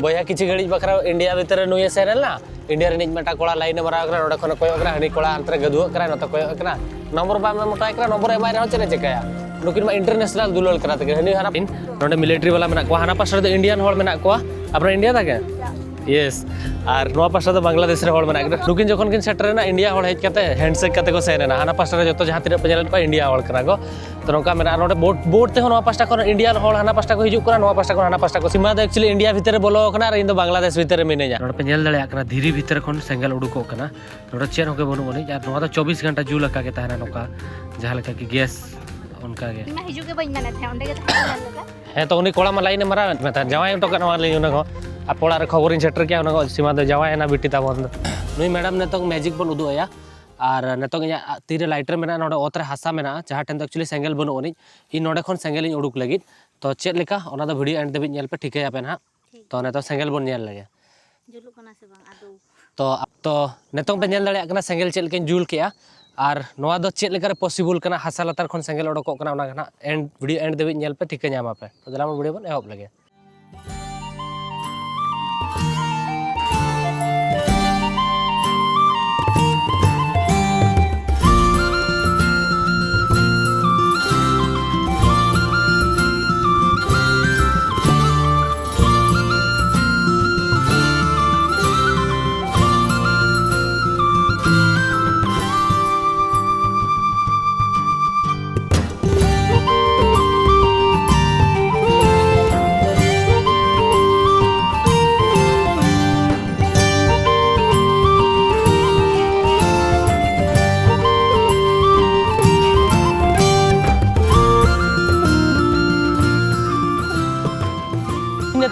बया किछि घड़ी बखरा इंडिया भीतर नुये सेरेला इंडिया रे निजमटा कोड़ा लाइन मारा करा नोडे खन कोय करा हनी कोड़ा अंतर गदुआ करा नत कोय करा नंबर बा में मोटा करा नंबर एमाय रहो चेने चेकाया नुकिन मा इंटरनेशनल दुलल करा तके हनी हाना नोडे मिलिट्री वाला मेना को हाना पास रे इंडियन होल मेना को अपना इंडिया ताके यस और नोआ पास रे बांग्लादेश रे होल मेना नुकिन जखन किन सेटर ना इंडिया होल हेज कते हैंडशेक कते को सेरेना हाना पास रे जतो जहां तिरे पेजल को इंडिया होल करा को तो नोका मेना नोडे बोट ते नोआ पासटा को इंडियन होल हाना पासटा को हिजुक करा नोआ पासटा को हाना पासटा को सीमा दो एक्चुअली इंडिया भीतर बोलो कना और इन दो बांग्लादेश भीतर मिनेजा नोडे पे नेल दले कना धीरी भीतर खन सेंगल उडुको कना नोडे चेन होके बनु बनी यार नोआ तो 24 घंटा जू लगा के तहना नोका जहां लगा कि गैस उनका गे मैं हिजू के बइना थे ओंडे के था है तो उनी कोड़ा मा लाइन मारा में था जवाय तो कना वाली उन को आ पोड़ा रे खबर इन सेटर के उन सीमा दो जवाय ना बिटी ता बंद नुई मैडम ने तो मैजिक बन उदु आया और नेतो तीरे लाइटर में नोडे ओतरे हासा में जहाँ टेन एक्चुअली सेंगल बनु उनी इन नोडे खन सेंगल इन उडुक लगी तो चेक लेका ओना दो वीडियो एंड देबि नेल पे ठीक है पे ना तो नेतो सेंगल बन नेल लगे जुलु कना से बांग आदो तो नेतो पे नेल दड़े कना सेंगल चेक लेकिन जुल केया और नोआ दो चेक लेकर पॉसिबल कना हासा लतार खन सेंगल ओडको कना ओना कना एंड वीडियो एंड देबि नेल पे ठीक है ᱧᱟᱢᱟ पे तो दलाम वीडियो बन एहब लगे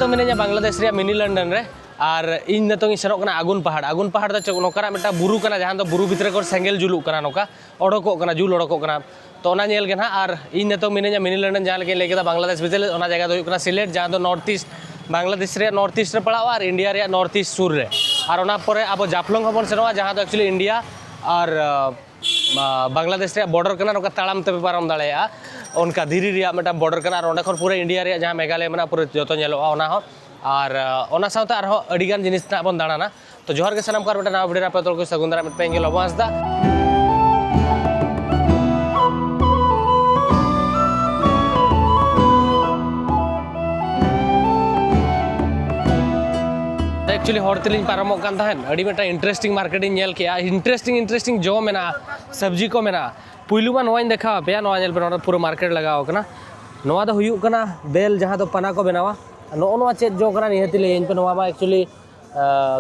तो मिने बांग्लादेश रे मिनी लंडन रे और इन नतों सेनोक कना आगुन पहाड़ दो नोकरा मेटा बुरु कना जहां दो बुरु भितर को सेंगल जुलु कना नोका ओडको कना जुल ओडको कना तो ओना नेल गे ना और इन नतों मिने मिनी लंडन जहां लगे लेके बांग्लादेश भितर ओना जगह दो कना सिलेट जहां दो नॉर्थ ईस्ट बांग्लादेश रे नॉर्थ ईस्ट रे पड़ावा और इंडिया रे नॉर्थ ईस्ट सुर रे और ओना परे अब जाफलंग हबन सेनोवा जहां दो एक्चुअली इंडिया और बांग्लादेश रे बॉर्डर कना नोका तालाम ते पारम दाड़ेया उनका धीरी रिया मेटा बॉर्डर कना और ओंडे खन पूरा इंडिया रे जहां मेघालय मना पूरा जतो नेलोआ ओना हो और ओना साउते आरो अडिगान जिनिस ता बन दाड़ाना तो जोहर के सनम कार मेटा ना वीडियो पे तोल को सगुंदरा मेट पेंगे लबास दा एक्चुअली हॉर्तिलिंग पारमो कान थाहन अडी मेटा इंटरेस्टिंग मार्केटिंग नेल के इंटरेस्टिंग जो मेना सब्जी को मेना पुइलु मा नोवा देखा पे नोवा नेल पे पूरा मार्केट लगाव कना नोवा दो हुयु कना बेल जहां दो पना को बनावा नो नोवा चेत जो कना निहति ले इन पे नोवा मा एक्चुअली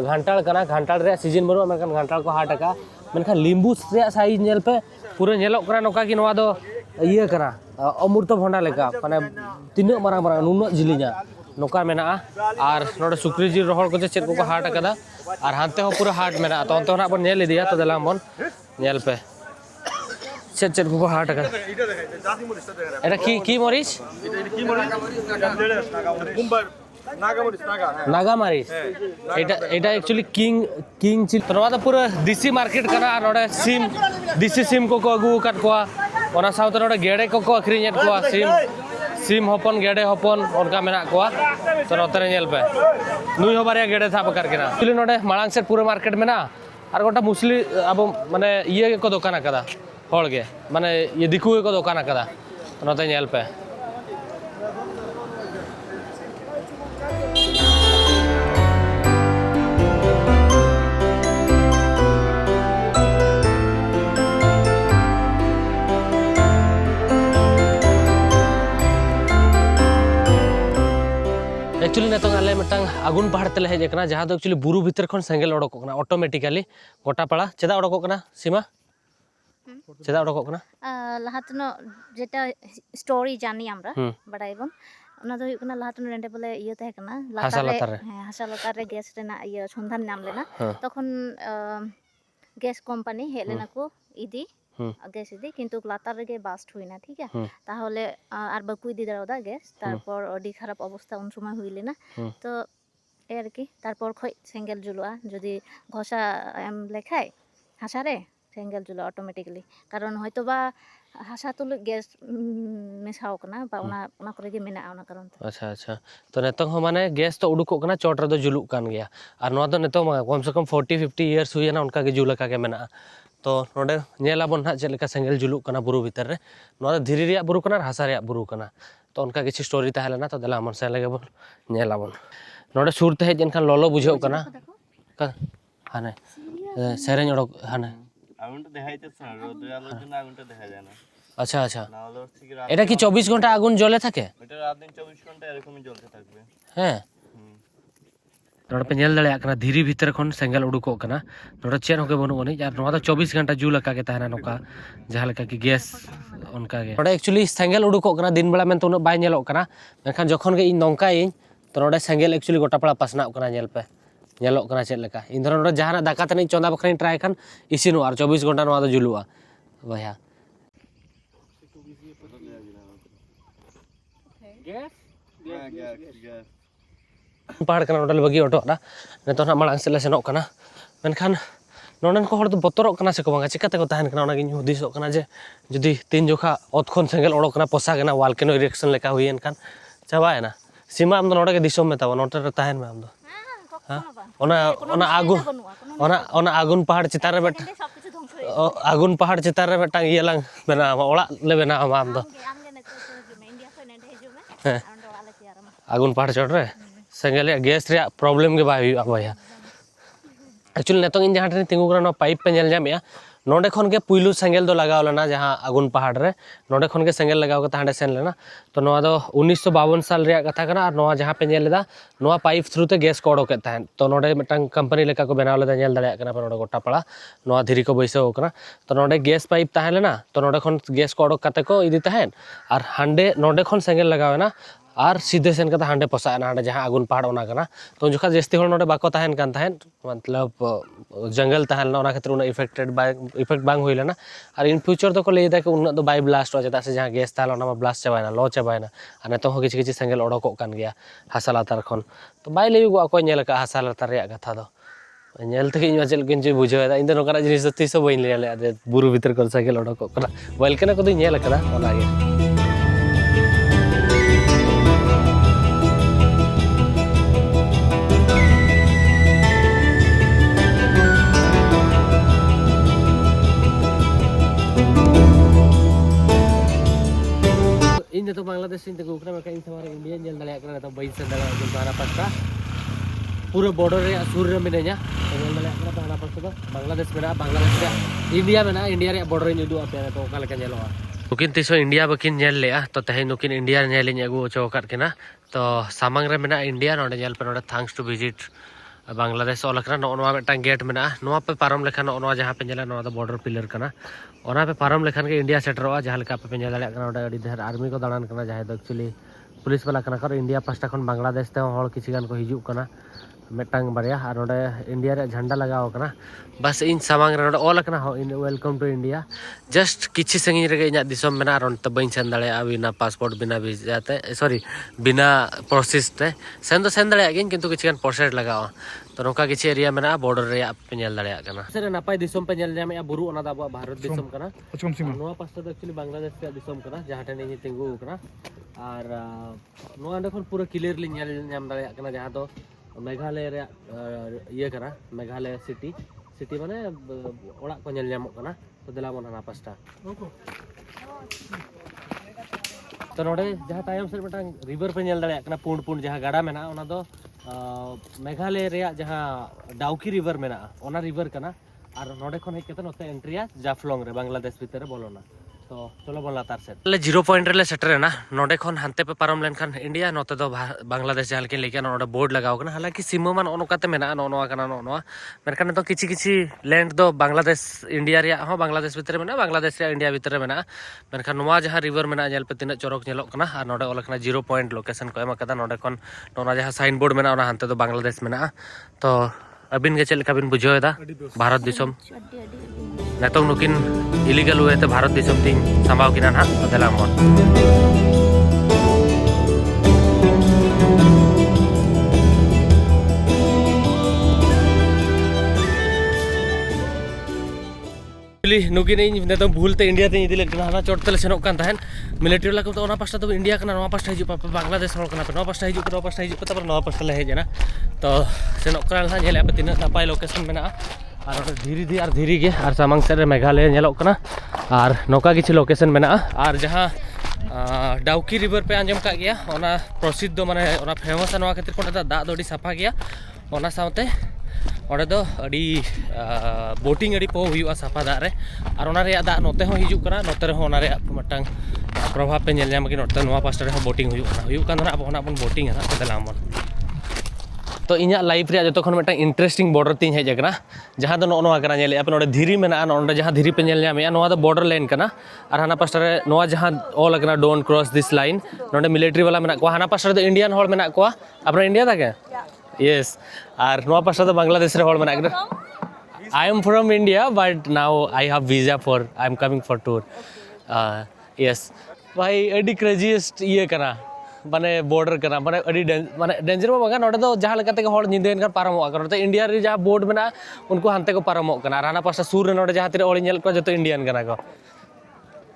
घंटाल कना घंटाल रे सीजन बनो मेनखान घंटाल को हाट का मेनखान लिंबू रे साइज नेल पे पूरा नेलो कना नोका कि नोवा दो इया कना अमृत भंडा लेका माने तिनो मारang मारang नुनो जिलिना नोका मेना और नोडे सुक्री जिल रोहल को चेत को हाट कदा और हानते हो पूरा हाट मेना तो अंत बन नेल दिया तो दलाम बन नेल पे चेत चेत को हाट का एटा की मरीच नागा मरीच एटा एक्चुअली किंग चिल तो नोदा पूरा देसी मार्केट कना नोडे सिम देसी सिम को अगु काट कोआ ओना साउते नोडे गेडे को अखरिញकोआ सिम हपन गेडे हपन उनका मेना कोआ तो नोतरे नेल पे नुई हो बारिया गेडे था बकार केना एक्चुअली नोडे माळांग से पूरा मार्केट मेना और गोटा मुस्ली अब माने ये को दुकान कदा होल गे माने ये दिकु को दुकान कदा नोते नेल पे एक्चुअली नितों आले मिटांग आगुन पहाड़ तेले हेज कना जहां दो एक्चुअली बुरु भीतर खन सेंगल ओडको कना ऑटोमेटिकली गोटा पड़ा चेदा ओडको कना सीमा चेदा ओडको कना लाहातनो जेटा स्टोरी जानी आमरा बडाइबन ओना दो हुकना लाहातनो नेंडे बोले इयो तहे कना हासा लतार रे गैस रेना इयो सन्धान नाम लेना तखन गैस कंपनी हेलेना को इदी गैस इदी किंतु लातार रे बास्ट हुईना ठीक है ताहले आर बाकु इदी दाड़ा गैस तारपर अडी खराब अवस्था उन समय हुईलेना तो एर की तारपर खय सेंगल जुलुआ जदि घषा एम लेखाय हासा रे सेंगल जुलुआ ऑटोमेटिकली कारण हयतोबा ᱦᱟᱥᱟ ᱛᱩᱞᱩᱡ ᱜᱮᱥ ᱢᱮᱥᱟᱣ ᱠᱟᱱᱟ ᱵᱟ ᱚᱱᱟ ᱠᱚᱨᱮ ᱜᱮ ᱢᱮᱱᱟᱜᱼᱟ ᱚᱱᱟ ᱠᱟᱨᱚᱱ ᱛᱮ अच्छा अच्छा तो नितों हो माने गैस तो उडुकोग कना चोट रे दो जुलुग कान गया और नोआ दो नितों कम से कम 40-50 इयर्स हुई ना उनका के जुल का के मेना तो नोडे नेलाबन ना चेक सेंगल जुलुग कना बुरु भीतर रे नोआ धीरे रिया बुरु कना हासा रिया बुरु कना तो उनका किसी स्टोरी ताहेलेना तो देला मन से लगे बन नेलाबन नोडे सुर ते हेज एनखान ललो बुझाव कना का हाने सेरेन ओडक हाने আগুনটা দেখাই যাচ্ছে না রোদের আলোর জন্য আগুনটা দেখা যায় না अच्छा अच्छा না হলে হচ্ছে কি এটা কি 24 ঘন্টা আগুন জ্বলে থাকে এটা রাত দিন 24 ঘন্টা এরকমই জ্বলতে থাকবে हैं नोड़े पे नेल दड़े कना धीरी भीतर खन सेंगल उडुको कना नोड़े चेन होके बनु गनी यार नोआ 24 घंटा जुल का के तहना नोका जहां लका की गैस उनका के नोड़े एक्चुअली सेंगल उडुको कना दिन बेला में तो उन बाय नेलो कना मेखान जखन के इन नोंका इन तो नोड़े सेंगल एक्चुअली गोटा पड़ा पसना कना नेल पे नेलो कना चेक लका इन धर नोड़े जहां दाका तने चोंदा बखनी ट्राई खान इसिनो और 24 घंटा नोआ दो जुलुआ भैया गैस গ্যাস पहाड़ कना नोडल बगी ऑटो ना नितो ना मांग सेले सेनोक कना मेनखान नोडन को हर तो बतरक कना से को बांगा चिकाते को ताहन कना ओनागिन हुदिसोक कना जे जदि तीन जोखा ओत खन सेंगल ओडोक कना पोसा कना वाल केनो रिएक्शन लेका हुयेन खान चाबायना सीमा आम दो नोडे के दिसोम में ताव नोटे रे ताहन में आम दो ओना ओना आगुन पहाड़ चितार रे बेट आगुन पहाड़ चितार रे बेटा ये लंग बना ओड़ा ले बना आम दो आगुन पहाड़ चढ़ रे सेंगल गैस रे प्रॉब्लम के बाय भैया एक्चुअली नितों इन जहां ट्रेन तिंगु करा पाइप पे नेल जामिया नोडे खन के पुइलु सेंगल दो लगाव लेना जहां आगुन पहाड़ रे नोडे खन के सेंगल लगाव के हांडे सेन लेना तो नोआ दो 1952 साल रे कथा कना और नोआ जहां पे नेल लेदा नोआ पाइप थ्रू ते गैस को ओडोके ताहन तो नोडे मिटन कंपनी लेका को बनाव लेदा नेल दड़िया कना पर नोडे गोटा पड़ा नोआ धीरी को बैसाव कना तो नोडे गैस पाइप ताहन लेना तो नोडे खन गैस को ओडोक काते को इदी ताहन और हांडे नोडे खन सेंगल लगावेना और सीधे सेन कता हांडे पोसाना हांडे जहां आगुन पहाड़ ओना कना तो जोखा जस्ती होल नोडे बाको ताहन कान ताहन मतलब जंगल ताहन ओना खातिर उना इफेक्ट बांग होइला ना और इन फ्यूचर तो को लेदा कि उना दो बाय ब्लास्ट हो जेता से जहां गैस ताहल ओना ब्लास्ट चाबायना लो चाबायना आने तो हो किछि किछि सेंगल ओडोक कान गया हासा लातार खन तो बाय लेबी गो को नेल का हासा लातार रे कथा दो नेल तक इन चल किन जे बुझायदा इन नोकरा जिनिस तीसो बइन लेले बुरु भीतर कर सेंगल ओडोक कना वेलकना को दो नेल कदा ओना गे इन तो बांग्लादेश इन तक उकरा में इन हमारे इंडिया नेल दले कना तो बइन से दले जो बारा पक्का पूरे बॉर्डर रे सुर रे मिने냐 नेल दले कना बारा पक्का तो बांग्लादेश में बांग्लादेश रे इंडिया में ना इंडिया रे बॉर्डर इन उदु आपे तो काल के नेलोआ नुकिन तिसो इंडिया बकिन नेल लेआ तो तहे नुकिन इंडिया नेल इन अगु चो कर केना तो सामंग रे में इंडिया नोडे नेल पे नोडे थैंक्स टू विजिट बांग्लादेश ओलकना नोआ मेटा गेट में नोआ पे पारम लेखान नोआ जहां पे नेला नोआ दो बॉर्डर पिलर कना ओना पे पारम लेखान के इंडिया सेटरवा जहां लेका पे नेल दाले कना ओडे अडी ढेर आर्मी को दाड़ान कना जहां दो एक्चुअली पुलिस वाला कना कर इंडिया पास्टा खन बांग्लादेश ते हर किछि गान को हिजुक कना मेटांग बारिया और नोडे इंडिया रे झंडा लगाव कना बस इन सामांग रे नोडे ऑल कना हो इन वेलकम टू इंडिया जस्ट किछि संगी रे इना दिसम मेना रन त बइन सेन दाले बिना पासपोर्ट बिना वीजा ते सॉरी बिना प्रोसेस ते सेन दो सेन दाले गिन किंतु किछि गान प्रोसेस लगाव तो नोका किछि एरिया मेना बॉर्डर रे पे नेल दाले कना सर नापाय दिसम पे नेल जामे बुरु ओना दा भारत दिसम कना अचम सीमा नोआ पास्ता एक्चुअली बांग्लादेश के दिसम कना जहां टे नि तिंगु कना और नोआ देखन पूरा क्लियरली नेल नाम दाले कना जहां दो मेघालय रे ये कना मेघालय सिटी माने ओड़ा को नेल नामो कना तो देला मन हना पास्ता तो नोडे जहां तायम से बेटा रिवर पे नेल दाले कना पुंड पुंड जहां गाड़ा मेना ओना दो मेघालय रे जहां डाउकी रिवर मेना ओना रिवर कना और नोडे खन हे केते नोते एंट्रिया जाफलोंग रे बांग्लादेश भीतर बोलोना तो चलो बोला तार से ले 0 पॉइंट रे सेटर ना नोडे खन हानते पे पारम लेन खान इंडिया नोते दो बांग्लादेश जहां के लेके नोडे बोर्ड लगाव कना हालांकि सीमा मान ओनकाते मेना नोनवा कना नोनवा मेरखान तो किछि किछि लैंड दो बांग्लादेश इंडिया रे हो बांग्लादेश भीतर मेना बांग्लादेश रे इंडिया भीतर मेना मेरखान नोवा जहां रिवर मेना नेल पे तिना चोरक नेलोक कना और नोडे ओलखना 0 पॉइंट लोकेशन को एमा कदा नोडे खन नोना जहां साइन बोर्ड मेना ओना हानते दो बांग्लादेश मेना तो अबिन के चलका बिन बुझोएदा भारत दिसम नेतों नुकिन इलीगल हुए थे भारत दिसम तीन संभाव किना ना तो देला मन एक्चुअली नुकिन नित भूलते इंडिया ते इदी लेना हाना चोट तेले सेनोक कान ताहेन मिलिट्री वाला को तो ओना पास्टा तो इंडिया कना नोआ पास्टा हिजु पापा बांग्लादेश हol कना पे नोआ पास्टा हिजु पे तब नोआ पास्टा ले हेजना तो सेनोक कना ना नेले पे तिना नापाय लोकेशन मेना और धीरे गे और सामंग सेड मेघालय नेलोक कना और नोका किछि लोकेशन मेना और जहां डाउकी रिवर पे आंजम का गया ओना प्रसिद्ध माने ओना फेमस नोआ खातिर कोटा दा दोडी साफा गया ओना साउते ओडे दो अडी बोटिंग अडी पो हुआ साफा दा रे और ओना रे दा नोते हो हिजु कना नोते रे ओना रे मटंग प्रभाव पे नेल जाम कि नोते नोआ पास्टा रे बोटिंग हुआ कान ना अब ओना बोटिंग है ना दलामन तो इኛ लाइफ रे जतो खन मटंग इंटरेस्टिंग बॉर्डर तीन हेज कना जहां दो नोआ कना नेले अपन ओडे धीरी मेना नोडे जहां धीरी पे नेल जामे नोआ दो बॉर्डर लाइन कना और हाना पास्टा रे नोआ जहां ऑल कना डोंट क्रॉस दिस लाइन नोडे मिलिट्री वाला मेना को हाना पास्टा दो इंडियन हॉल मेना को अपन इंडिया दा के Yes, और नोआ पास्टा तो बांग्लादेश रे हॉल मेना के I am from India but now I have visa for I am coming for tour yes भाई अडी क्रेजीएस्ट ये कना माने बॉर्डर कना माने अडी माने डेंजर बागा नोडे दो जहां लेकाते के हॉल निंदेन कर पारमो कर तो इंडिया रे जहां बोर्ड मेना उनको हांते को पारमो कना राना पास्टा सूर रे नोडे जहां तिरे ओली नेल को जतो इंडियन कना को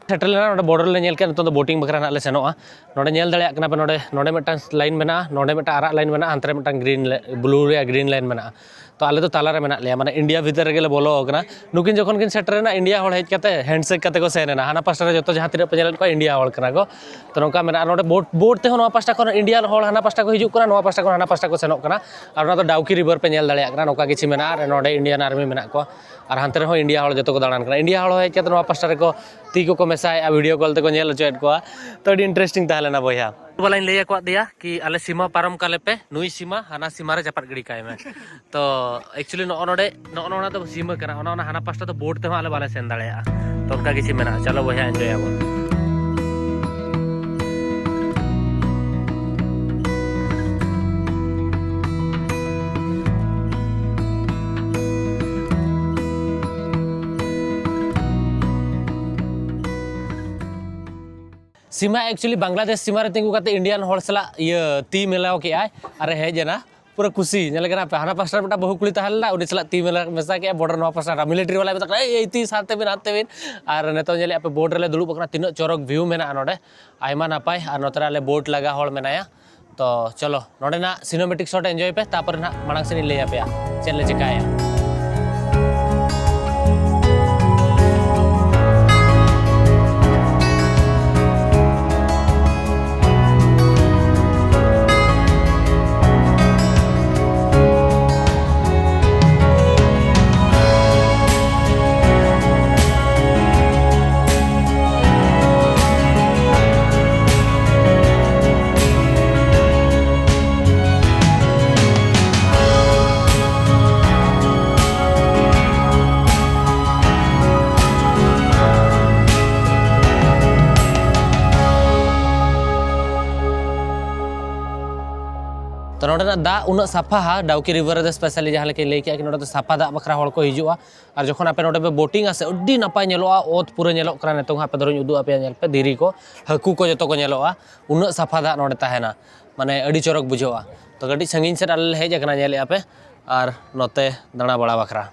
सेटल लेना नोडे बॉर्डर ले नेल के तो बोटिंग बकरा ना ले सेनोआ नोडे नेल दड़िया कना पे नोडे मेटा लाइन मेना नोडे मेटा आरा लाइन मेना अंतरे मेटा ग्रीन ब्लू रे ग्रीन लाइन मेना तो आले तो ताला रे मेना ले माने इंडिया भीतर गे बोलो कना नुकिन जखन किन सेटर ना इंडिया हॉल हेज कते हैंडशेक कते को सेना हाना पास्टा रे जतो जहां तिरे पे को इंडिया हॉल कना को तो नोका मेना नोडे बोट ते होनो पास्टा को इंडिया हॉल हाना पास्टा को हिजु कना नोआ पास्टा को हाना पास्टा को सेनोक कना और ना तो डाउकी रिवर पे नेल दड़िया कना नोका किछि मेना रे नोडे इंडियन आर्मी मेना को और हांते रे हो इंडिया हॉल जतो को दाड़ान कना इंडिया हॉल हेज कते नोआ पास्टा रे को ती को मेसाय वीडियो कॉल ते को नेल चेट को तो अडी इंटरेस्टिंग ताहलेना बया वाला लैया को दिया कि आले सीमा पारम काले पे नुई सीमा हाना सीमा रे जापाट गड़ी काय में तो एक्चुअली नोना तो सीमा कना ओना हाना पास्टा तो बोट ते आले बाले सेन दाड़ेया तो उनका किसी मेना चलो बया एंजॉय आबो सीमा एक्चुअली बांग्लादेश सीमा रे तिंगु काते इंडियन हॉल सला ये ती मिलाव के आय अरे हेजना पूरा खुशी नेले कना पे हाना पास्टा बेटा बहु कुली तहला उनी सला ती मिला मेसा के बॉर्डर नो पास्टा मिलिट्री वाला बेटा ए ती साथे बिन हाते बिन और नेतो नेले पे बॉर्डर ले दुलुब कना तिनो चोरक व्यू मेना नोडे आयमा नापाय और नोतरा ले बोट लगा हॉल मेनाया तो चलो नोडे ना सिनेमैटिक शॉट एंजॉय पे तापर ना मांग से ले पे चले चिकाया तो नोडे दा उन साफा हा डाउकी रिवर रे स्पेशली जहां लेके ले के नोडे तो साफा दा बखरा हॉल को हिजुआ और जखन आपे नोडे पे बोटिंग आसे अड्डी नपाय नेलोआ ओत पूरा नेलोक करा नेतो आपे दरोñ उदु आपे नेल पे धीरी को हकू को जतो को नेलोआ उन साफा दा नोडे ताहेना माने अड्डी चोरक बुझोआ तो गड्डी संगीन से आले हेज कना नेले आपे और नोते दाणा बड़ा बखरा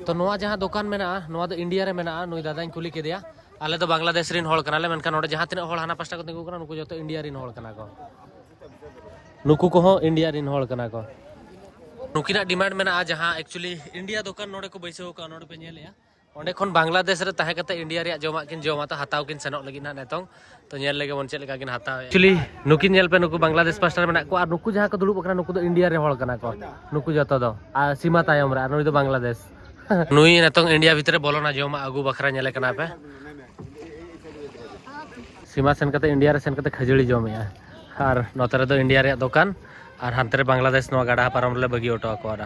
तो नोआ जहां दुकान मेना नोआ दो इंडिया रे मेना नुई दादाñ कुली के दिया आले तो बांग्लादेश रिन हॉल कनाले मेनका नोडे जहां तिना हॉल हाना पास्टा को तिंगु कना नुकु जतो इंडिया रिन हॉल कना को नुकु को इंडिया रिन हॉल कना को नुकिना डिमांड मेना जहां एक्चुअली इंडिया दुकान नोडे को बैसो का नोडे पे नेलेया ओंडे खन बांग्लादेश रे ताहे कते इंडिया रे जमा किन जमा तो हताव किन सेनोक लगी ना नेतों तो नेल लेगे मन चेल लेका किन हताव एक्चुअली नुकिन नेल पे नुकु बांग्लादेश पास्टर मेना को और नुकु जहां को दुलुब कना नुकु तो इंडिया रे हॉल कना को नुकु जतो दो आ सीमा तायम रे नुई तो बांग्लादेश नुई नेतों इंडिया भीतर बोलोना जमा आगु बखरा नेले कना पे सीमा सेन कते इंडिया रे सेन कते खजड़ी जमे और नोतरे दो इंडिया रे दुकान और हांतरे बांग्लादेश नो गाड़ा पारम ले बगी ऑटो कोरा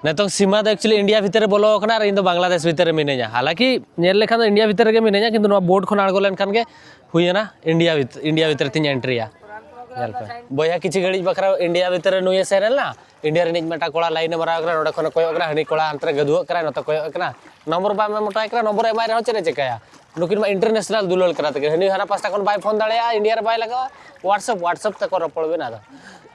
नेतो सीमा दो एक्चुअली इंडिया भीतर बोलो कना और इन दो बांग्लादेश भीतर मिनेजा हालांकि नेल लेखा दो इंडिया भीतर के मिनेजा किंतु नो बोर्ड खन आड़गो लेन खान के हुइना इंडिया भीतर तीन एंट्रीया नेल पे बोया किछि गड़ी बखरा इंडिया भीतर नुये सेरल ना इंडिया रे निज मेटा कोड़ा लाइन मारा करा नोडे खन कोय करा हनी कोड़ा हांतरे गदुव करा नतो कोय करा नंबर बा में मोटा करा नंबर एमाय रे चेरे चेकाया नुकिन मा इंटरनेशनल दुलल करा तके हनी हाना पास्टा कोन बाय फोन दाड़ेया इंडिया रे बाय लगा व्हाट्सएप तक रपड़ बे ना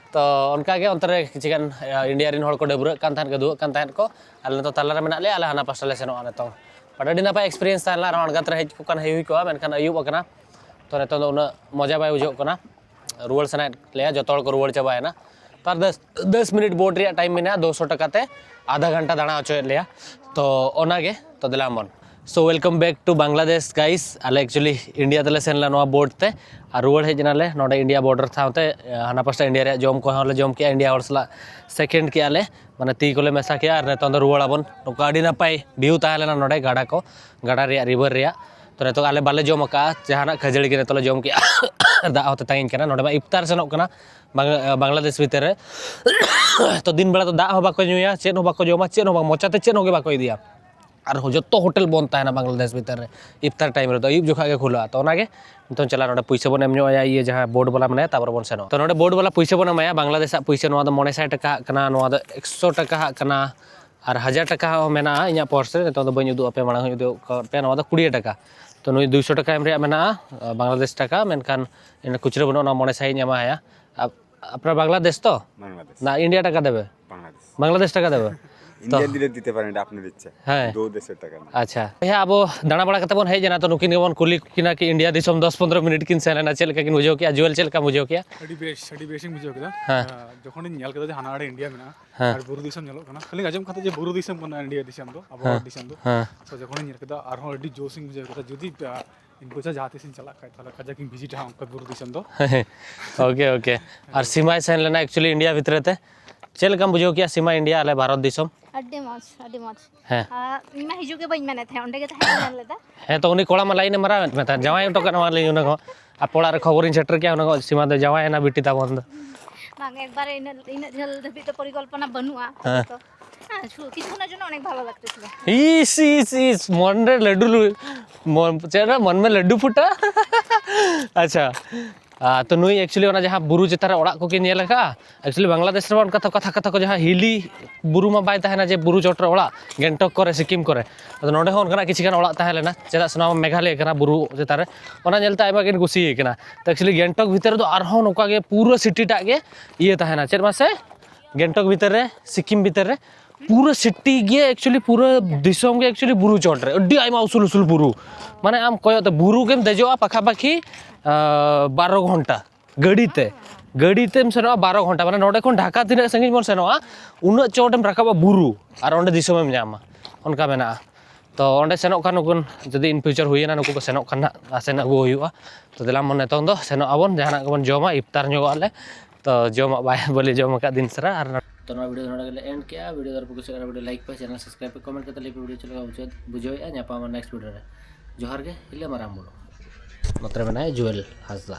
तो उनका के अंतर किछिगान इंडिया रिन हड़ को डबुरक कान थान के दुक कान थान को आले तो ताला रे मेना ले आले हाना पास्टा ले सेनो आने तो बट अडी नापाय एक्सपीरियंस ताला रो अणगात रे हेज को कान हेई को मेनखान अयुब अकना तो नेतो उना मजा बाय बुझो कना रुवाल सना ले जतो हड़ को रुवाल चाबायना तार 10 मिनट बोट रे टाइम मेना 200 टाका ते आधा घंटा दाणा अचो लिया तो ओनागे तो दिलामन so welcome back to Bangladesh guys आले एक्चुअली इंडिया तले सेनला नोआ बोट ते और रुवाल हेजनाले नोडे इंडिया बॉर्डर थाते हाना पास्टा इंडिया रे जम को हले जम के इंडिया हड़सला सेकेंड के आले माने ती कोले मेसा के और नेतो रुवाड़ाबन नोका अडी नापाय व्यू ताहलेना नोडे गाडा को गाडा रे रिवर रे तो नेतो आले बाले जम का जहाना खजड़ी के नेतो जम के दा होते ताइन कना नोडे मा इफ्तार सेनोक कना बांग्लादेश भीतर रे तो दिन बेला तो दा हो बाको नुया चेन हो बाको जमा चेन हो मोचाते चेन होगे बाको इदिया और जो होटल बंद है बांग्लादेश भीतर इफ्तार टाइम रे तो अयुब जोखा के खुला तो ओनागे तो चला नोडे पैसा बन एमया ये जहां बोर्ड वाला मने तापर बन सेनो तो नोडे बोर्ड वाला पैसा बन एमया बांग्लादेश पैसा नोआ दो 900 टाका कना नोआ दो 100 टाका कना और 1000 टाका मेना इया पर्स रे तो बन उदु अपे मांग उदु पे नोआ दो 20 टाका तो नुई 200 टाका एम रे मेना बांग्लादेश टाका मेनखान इन खुचरा बनो ना 900 ᱧᱟᱢᱟ ᱦᱟᱭᱟ अपना बांग्लादेश तो ना इंडिया टाका देबे बांग्लादेश टाका देबे इंडियन दिले दिते पारेन आपने इच्छा हाँ दो देशेर टाका अच्छा भैया अब दाना बड़ा कते बन हेज ना तो नुकिन बन कुली किना कि इंडिया दिसम 10-15 मिनट किन सेलेना चल का किन बुझो किया जुएल चल का बुझो किया अडी बेसिंग बुझो किदा हाँ जखन ᱧᱮᱞ केदा हाना आड़े इंडिया मेना हाँ और बुरु दिसम ᱧᱮᱞᱚᱜ कना खाली आजम खाते जे बुरु दिसम कना इंडिया दिसम दो अब दिसम दो हाँ सो जखन ᱧᱮᱞ केदा आर हो अडी जोसिंग बुझो केदा जदी इनको जा जाते सिन चला खाय थाला काजा किन विजिट हा उनका बुरु दिसम दो ओके ओके और सीमा सेन लेना एक्चुअली इंडिया भीतर ते चल कम बुझो किया सीमा इंडिया आले भारत दिसम अड्डे मौज हाँ इमा हिजु के बइन माने थे ओंडे के थाहे लेदा है तो उनी कोड़ा मा लाइन मरा मेता जवाई टोका मा लाइन उनको आप पोड़ा रे खबर इन सेटर किया उनको सीमा दे जवाई ना बिटी ता बंद बांग एक बार इन झल धबी तो परिकल्पना बनुआ तो हां কিছুক্ষণের জন্য অনেক ভালো লাগতেছিল इस मन रे लड्डू मन चेहरा मन में लड्डू फुटा अच्छा तो नुई एक्चुअली ओना जहां बुरु चितार ओड़ा को के नेल का एक्चुअली बांग्लादेश रे उनका तो कथा को जहां हिली बुरु मा बाय ताहेना जे बुरु चोटर ओड़ा गेंटक करे सिक्किम करे तो नोडे होन कना किछि गान ओड़ा ताहेलेना चेदा सना मेघालय कना बुरु चितार ओना नेलता आइमा किन कुसी कना तो एक्चुअली गेंटक भीतर दो आर हो नोका गे पूरा सिटी टा गे ये ताहेना चेद मासे गेंटक भीतर रे सिक्किम भीतर रे पूरा सिटी गे एक्चुअली पूरा दिसम गे एक्चुअली बुरु चोट रे अड्डी आइमा उसुल उसुल बुरु माने आम कोयो तो बुरु गेम देजोआ पाखा पाखी 12 घंटा गड़ी तेम सेनोआ 12 घंटा माने नोडे कोन ढाका तिना संगिज मन सेनोआ उना चोटम राकाबा बुरु और ओंडे दिसमम ᱧᱟᱢᱟ उनका मेना तो ओंडे सेनोक खान उकुन जदि इन फ्यूचर हुइना नुकु को सेनोक खान आसेना गो हुइआ तो देला मन नेतों दो सेनो आबन जहाना को बन जमा इफ्तार ᱧᱚᱜᱟᱞᱮ तो जमा बाय बोले जमा का दिन सरा और तो ना वीडियो नोडा के एंड किया वीडियो दर पुकुस करा वीडियो लाइक पे चैनल सब्सक्राइब पे कमेंट करते ले वीडियो चलगा बुझोया ᱧᱟᱯᱟᱢ नेक्स्ट वीडियो रे जोहार के इले माराम बोलो मतलब बनाए जुएल हासला।